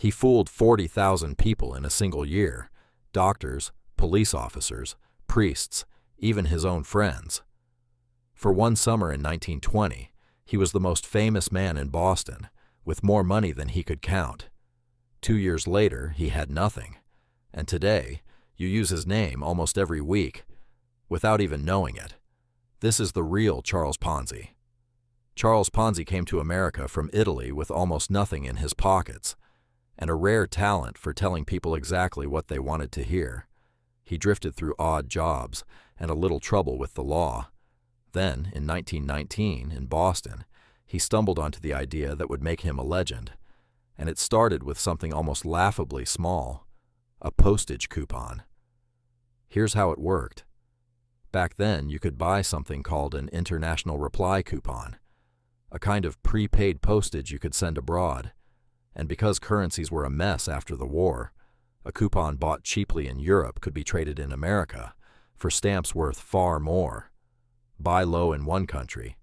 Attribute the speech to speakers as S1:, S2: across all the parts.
S1: He fooled 40,000 people in a single year: doctors, police officers, priests, even his own friends. For one summer in 1920, he was the most famous man in Boston, with more money than he could count. 2 years later, he had nothing. And today, you use his name almost every week, without even knowing it. This is the real Charles Ponzi. Charles Ponzi came to America from Italy with almost nothing in his pockets, and a rare talent for telling people exactly what they wanted to hear. He drifted through odd jobs and a little trouble with the law. Then, in 1919, in Boston, he stumbled onto the idea that would make him a legend, and it started with something almost laughably small: a postage coupon. Here's how it worked. Back then, you could buy something called an international reply coupon, a kind of prepaid postage you could send abroad. And because currencies were a mess after the war, a coupon bought cheaply in Europe could be traded in America for stamps worth far more. Buy low in one country,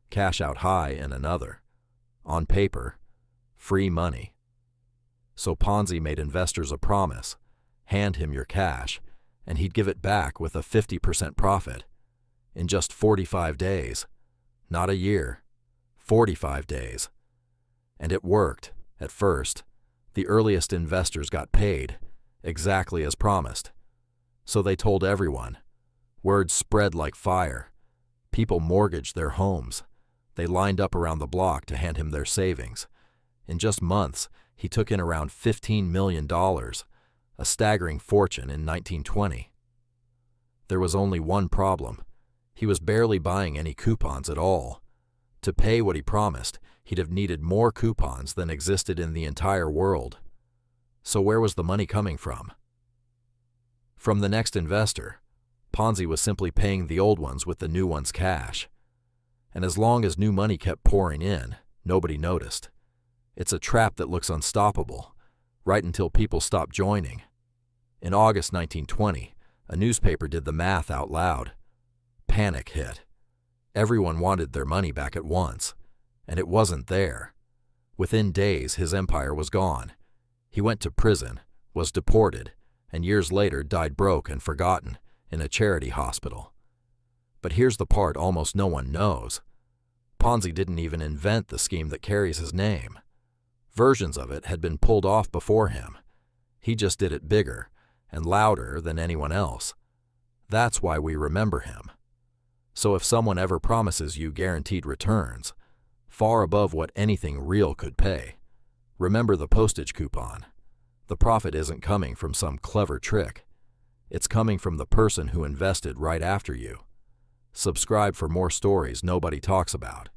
S1: cash out high in another. On paper, free money. So Ponzi made investors a promise: hand him your cash, and he'd give it back with a 50% profit in just 45 days. Not a year, 45 days. And it worked, at first. The earliest investors got paid, exactly as promised. So they told everyone. Word spread like fire. People mortgaged their homes. They lined up around the block to hand him their savings. In just months, he took in around $15 million, a staggering fortune in 1920. There was only one problem. He was barely buying any coupons at all. To pay what he promised, he'd have needed more coupons than existed in the entire world. So where was the money coming from? From the next investor. Ponzi was simply paying the old ones with the new ones' cash. And as long as new money kept pouring in, nobody noticed. It's a trap that looks unstoppable, right until people stop joining. In August 1920, a newspaper did the math out loud. Panic hit. Everyone wanted their money back at once, and it wasn't there. Within days, his empire was gone. He went to prison, was deported, and years later died broke and forgotten in a charity hospital. But here's the part almost no one knows. Ponzi didn't even invent the scheme that carries his name. Versions of it had been pulled off before him. He just did it bigger and louder than anyone else. That's why we remember him. So if someone ever promises you guaranteed returns, far above what anything real could pay, remember the postage coupon. The profit isn't coming from some clever trick. It's coming from the person who invested right after you. Subscribe for more stories nobody talks about.